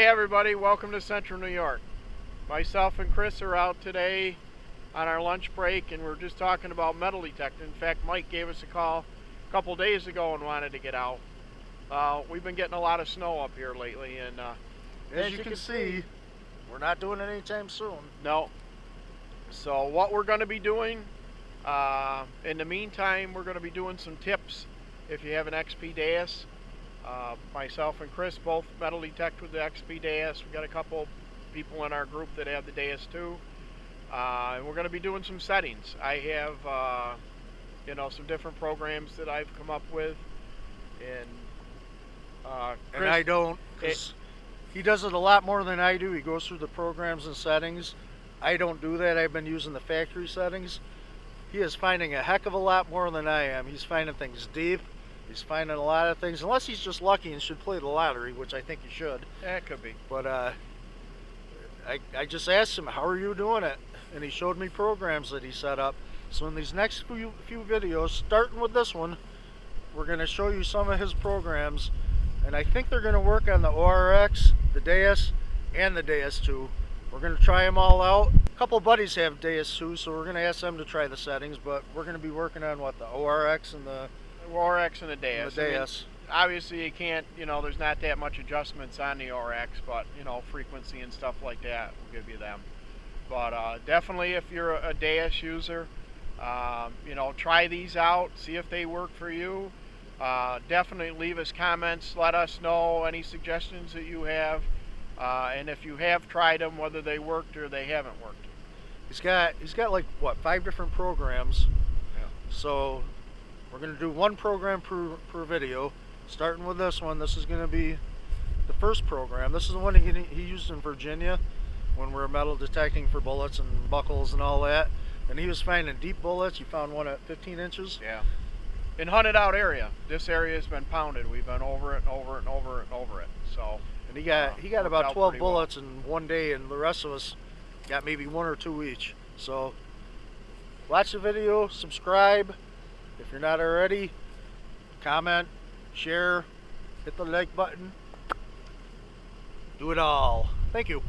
Hey everybody, welcome to Central New York. Myself and Chris are out today on our lunch break and we're just talking about metal detecting. In fact, Mike gave us a call a couple days ago and wanted to get out. We've been getting a lot of snow up here lately, and as you can see, we're not doing it anytime soon. No. So what we're going to be doing, in the meantime, we're going to be doing some tips if you have an XP Deus. Myself and Chris both metal detect with the XP Deus. We've got a couple people in our group that have the Deus II. And we're going to be doing some settings. I have, some different programs that I've come up with. And Chris, and I don't, because he does it a lot more than I do. He goes through the programs and settings. I don't do that. I've been using the factory settings. He is finding a heck of a lot more than I am. He's finding things deep. He's finding a lot of things, unless he's just lucky and should play the lottery, which I think he should. Yeah, it could be. But I just asked him, how are you doing it? And he showed me programs that he set up. So in these next few videos, starting with this one, we're going to show you some of his programs. And I think they're going to work on the ORX, the Deus, and the Deus II. We're going to try them all out. A couple buddies have Deus II, so we're going to ask them to try the settings. But we're going to be working on what, the ORX and the ORX and the Deus. The Deus. I mean, obviously you can't, there's not that much adjustments on the ORX, but, frequency and stuff like that will give you them. But definitely if you're a Deus user, try these out, see if they work for you. Definitely leave us comments, let us know any suggestions that you have, and if you have tried them, whether they worked or they haven't worked. He's got like, what, 5 different programs. Yeah. So we're going to do one program per video. Starting with this one, this is going to be the first program. This is the one he used in Virginia when we were metal detecting for bullets and buckles and all that. And he was finding deep bullets. He found one at 15 inches. Yeah. In hunted out area. This area has been pounded. We've been over it and over it and over it and over it. So. And he got about 12 bullets in one day, and the rest of us got maybe 1 or 2 each. So watch the video, subscribe. If you're not already, comment, share, hit the like button. Do it all. Thank you.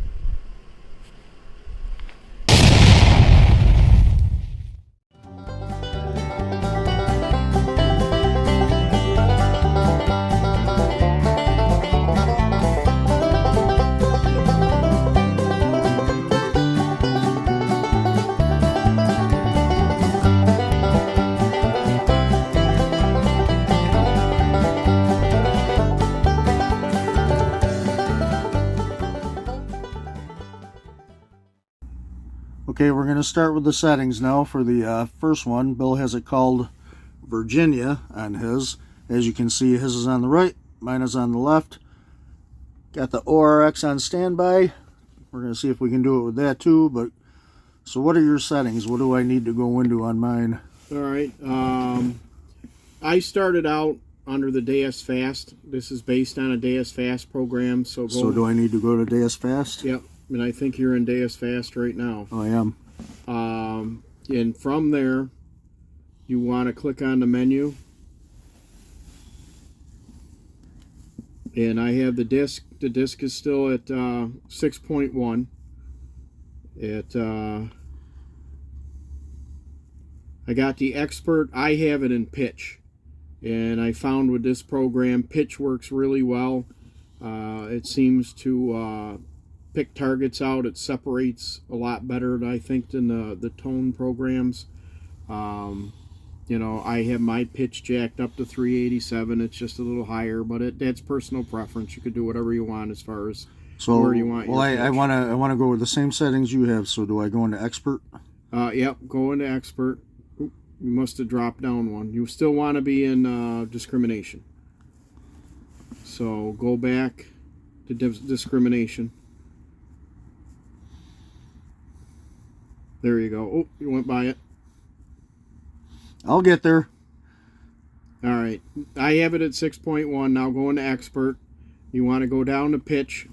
Okay, we're going to start with the settings now for the first one. Bill has it called Virginia on his. As you can see, his is on the right, mine is on the left. Got the ORX on standby. We're going to see if we can do it with that too. But so what are your settings? What do I need to go into on mine? All right. I started out under the Deus Fast. This is based on a Deus Fast program. So do I need to go to Deus Fast? Yep. And I think you're in Deus Fast right now. I am. And from there, you want to click on the menu. And I have the disc. The disc is still at 6.1. I got the expert. I have it in pitch. And I found with this program, pitch works really well. It seems to pick targets out. It separates a lot better, I think, than the tone programs. I have my pitch jacked up to 387. It's just a little higher, but that's personal preference. You could do whatever you want as far as where you want. Well, I want to go with the same settings you have. So do I go into expert? Yep, go into expert. Oop, you must have dropped down one. You still want to be in discrimination. So go back to discrimination. There you go. Oh, you went by it. I'll get there. All right. I have it at 6.1. Now go into expert. You want to go down to pitch.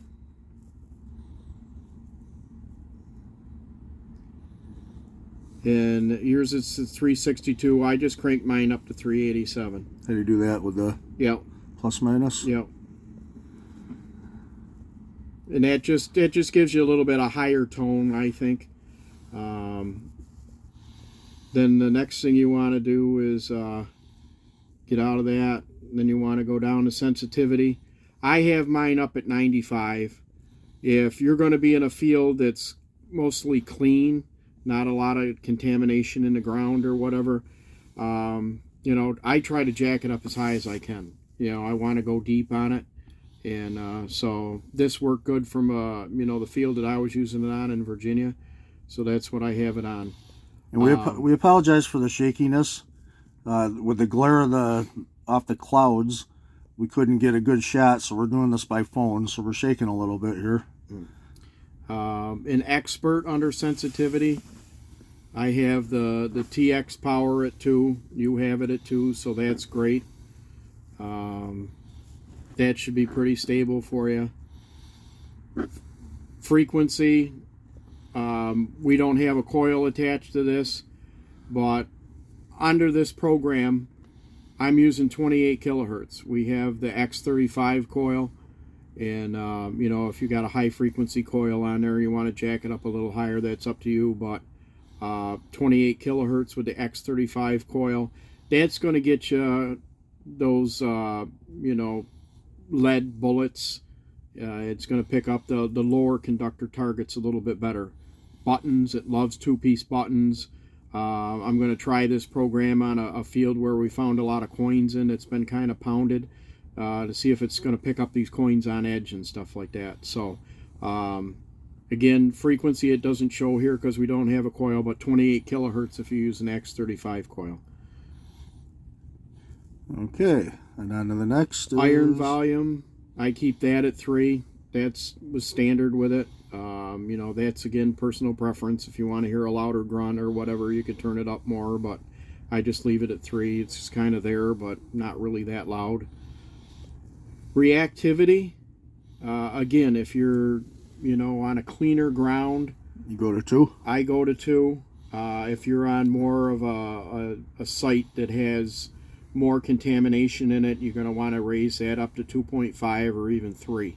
And yours is 362. I just cranked mine up to 387. How do you do that with the Yep. plus minus? Yep. And that just gives you a little bit of higher tone, I think. Then the next thing you want to do is get out of that. Then you want to go down to sensitivity. I have mine up at 95. If you're going to be in a field that's mostly clean, not a lot of contamination in the ground or whatever, you know, I try to jack it up as high as I can. You know, I want to go deep on it. And so this worked good from, you know, the field that I was using it on in Virginia. So that's what I have it on. And we apologize for the shakiness. With the glare of off the clouds, we couldn't get a good shot, so we're doing this by phone, so we're shaking a little bit here. In expert under sensitivity, I have the TX power at 2. You have it at 2, so that's great. That should be pretty stable for you. Frequency, we don't have a coil attached to this, but under this program, I'm using 28 kilohertz. We have the X35 coil, and you know, if you got a high frequency coil on there, you want to jack it up a little higher, that's up to you. But 28 kilohertz with the X35 coil, that's going to get you those you know, lead bullets. It's going to pick up the lower conductor targets a little bit better. Buttons, it loves 2-piece buttons. I'm going to try this program on a field where we found a lot of coins in. It's been kind of pounded to see if it's going to pick up these coins on edge and stuff like that. So again, frequency it doesn't show here because we don't have a coil, but 28 kilohertz if you use an X35 coil. Okay, and on to the next is... Iron volume, I keep that at 3. That's was standard with it. You know, that's again personal preference. If you want to hear a louder grunt or whatever, you could turn it up more, but I just leave it at 3. It's just kind of there, but not really that loud. Reactivity, again, if you're, you know, on a cleaner ground, you go to 2. I go to 2. If you're on more of a site that has more contamination in it, you're going to want to raise that up to 2.5 or even 3.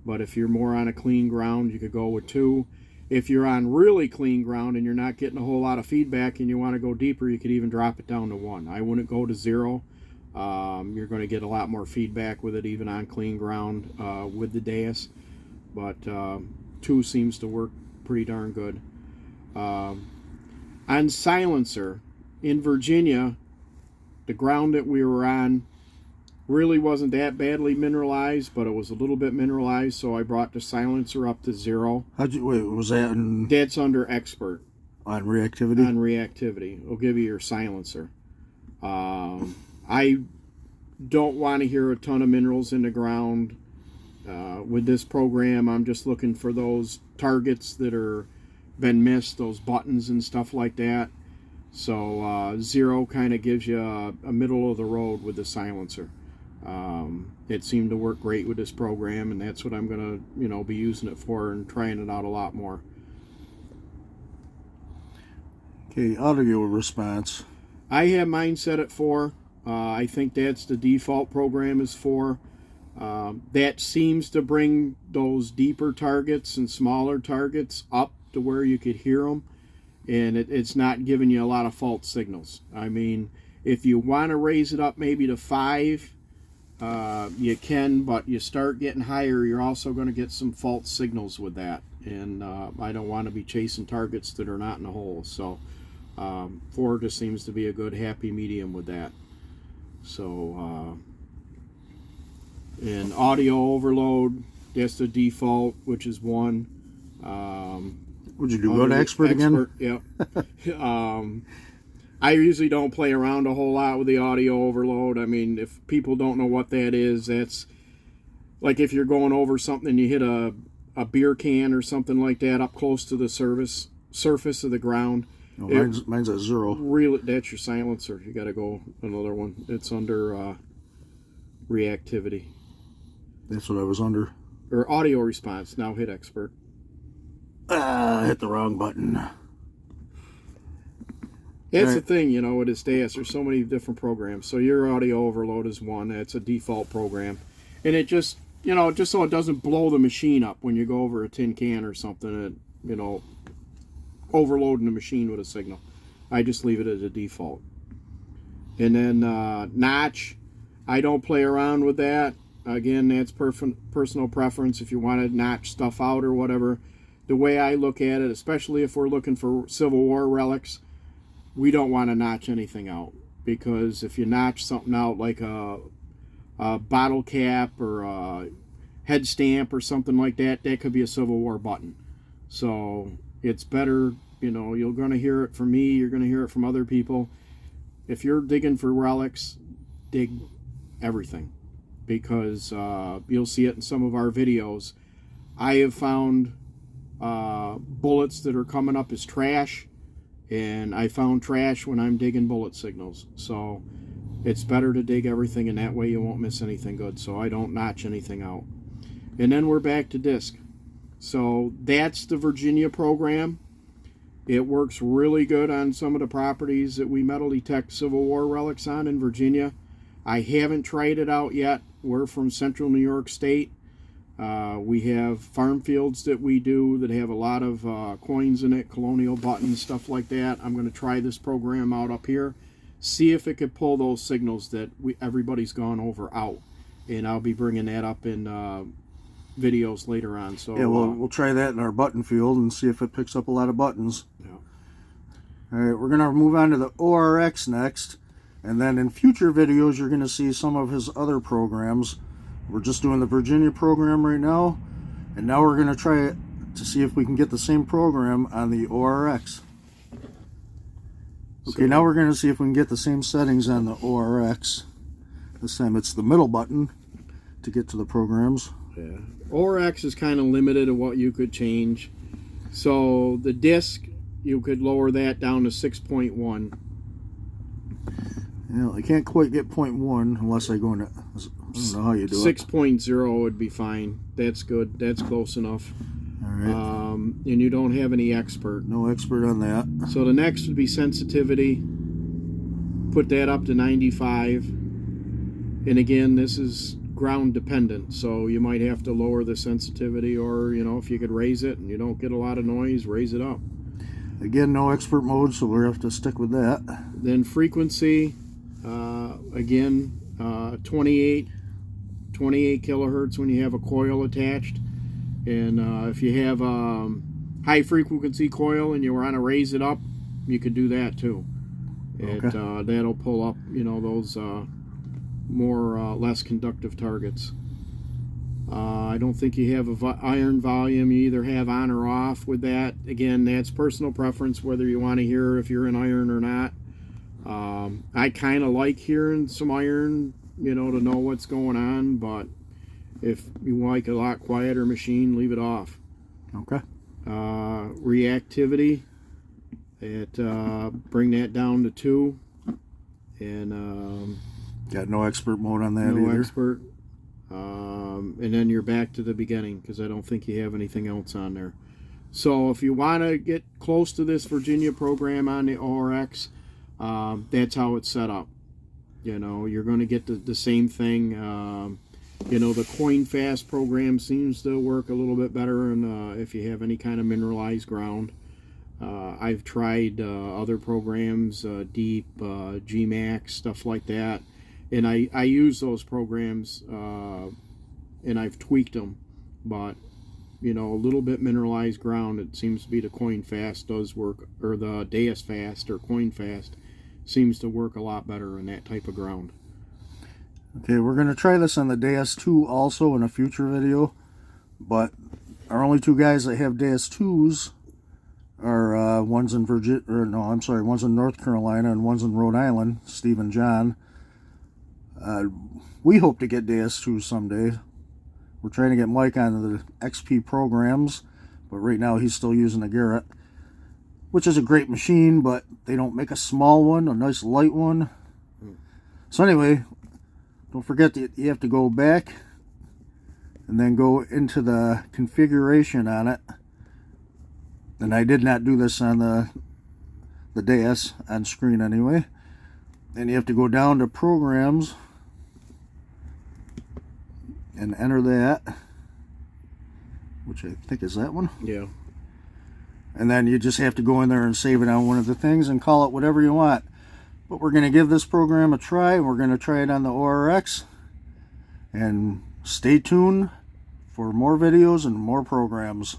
But if you're more on a clean ground, you could go with 2. If you're on really clean ground and you're not getting a whole lot of feedback and you want to go deeper, you could even drop it down to 1. I wouldn't go to 0. You're going to get a lot more feedback with it even on clean ground with the Deus. But 2 seems to work pretty darn good. On silencer, in Virginia, the ground that we were on really wasn't that badly mineralized, but it was a little bit mineralized, so I brought the silencer up to 0. How'd you, wait, was that in... That's under expert. On reactivity? On reactivity. It'll give you your silencer. I don't want to hear a ton of minerals in the ground. With this program, I'm just looking for those targets that are been missed, those buttons and stuff like that. So 0 kind of gives you a middle of the road with the silencer. It seemed to work great with this program, and that's what I'm going to, you know, be using it for and trying it out a lot more. Okay, audio response. I have mine set at 4. I think that's the default program is 4. That seems to bring those deeper targets and smaller targets up to where you could hear them, and it's not giving you a lot of false signals. I mean, if you want to raise it up maybe to 5, you can, but you start getting higher, you're also going to get some false signals with that, and I don't want to be chasing targets that are not in the hole. So 4 just seems to be a good happy medium with that. So and audio overload, that's the default, which is 1. Would you go to expert again? Yeah. I usually don't play around a whole lot with the audio overload. I mean, if people don't know what that is, that's like if you're going over something and you hit a beer can or something like that up close to the surface of the ground. No, mine's at 0. Really, that's your silencer. You got to go another one. It's under reactivity. That's what I was under. Or audio response. Now hit expert. I hit the wrong button. That's right. the thing, you know, with this Deus. There's so many different programs. So your audio overload is 1. That's a default program. And it just you know, just so it doesn't blow the machine up when you go over a tin can or something, and, you know, overloading the machine with a signal. I just leave it as a default. And then notch, I don't play around with that. Again, that's personal preference. If you want to notch stuff out or whatever, the way I look at it, especially if we're looking for Civil War relics, we don't want to notch anything out, because if you notch something out like a bottle cap or a head stamp or something like that, that could be a Civil War button. So it's better, you know, you're going to hear it from me, you're going to hear it from other people. If you're digging for relics, dig everything, because you'll see it in some of our videos. I have found bullets that are coming up as trash, and I found trash when I'm digging bullet signals. So it's better to dig everything, and that way you won't miss anything good. So I don't notch anything out. And then we're back to disc. So that's the Virginia program. It works really good on some of the properties that we metal detect Civil War relics on in Virginia. I haven't tried it out yet. We're from central New York State. We have farm fields that we do that have a lot of coins in it, colonial buttons, stuff like that. I'm going to try this program out up here, see if it could pull those signals that everybody's gone over out. And I'll be bringing that up in videos later on. So yeah, we'll try that in our button field and see if it picks up a lot of buttons. Yeah. All right, we're going to move on to the ORX next, and then in future videos you're going to see some of his other programs. We're just doing the Virginia program right now, and now we're going to try it to see if we can get the same program on the ORX. Okay, now we're going to see if we can get the same settings on the ORX. This time it's the middle button to get to the programs. Yeah. ORX is kind of limited to what you could change. So the disc, you could lower that down to 6.1. Yeah, I can't quite get 0.1 unless I go into, I don't know how you do 6.0 would be fine. That's good. That's close enough. All right. And you don't have any expert. No expert on that. So the next would be sensitivity. Put that up to 95. And again, this is ground dependent, so you might have to lower the sensitivity, or, you know, if you could raise it and you don't get a lot of noise, raise it up. Again, no expert mode, so we'll have to stick with that. Then frequency, again, 28 kilohertz when you have a coil attached. And if you have a high frequency coil and you want to raise it up, you could do that too. Okay. That'll pull up, you know, those more less conductive targets. I don't think you have a iron volume. You either have on or off with that. Again, that's personal preference, whether you want to hear if you're in iron or not. I kind of like hearing some iron, you know, to know what's going on, but if you like a lot quieter machine, leave it off. Okay. Reactivity, bring that down to 2. And got no expert mode on that no either. Expert. And then you're back to the beginning, because I don't think you have anything else on there. So if you want to get close to this Virginia program on the ORX, that's how it's set up. You know, you're going to get the same thing. You know, the Coin Fast program seems to work a little bit better, and if you have any kind of mineralized ground. I've tried other programs, Deep, GMAX, stuff like that. And I use those programs, and I've tweaked them. But, you know, a little bit mineralized ground, it seems to be the Coin Fast does work, or the Deus Fast or Coin Fast seems to work a lot better in that type of ground. Okay, we're going to try this on the Deus II also in a future video. But our only two guys that have Deus IIs are one's in one's in North Carolina and one's in Rhode Island, Steve and John. We hope to get Deus II someday. We're trying to get Mike onto the XP programs, but right now he's still using the Garrett, which is a great machine, but they don't make a small one, a nice light one. So anyway, don't forget that you have to go back and then go into the configuration on it. And I did not do this on the Deus on screen anyway. And you have to go down to programs and enter that, which I think is that one. Yeah. And then you just have to go in there and save it on one of the things and call it whatever you want. But we're going to give this program a try, and we're going to try it on the ORX. And stay tuned for more videos and more programs.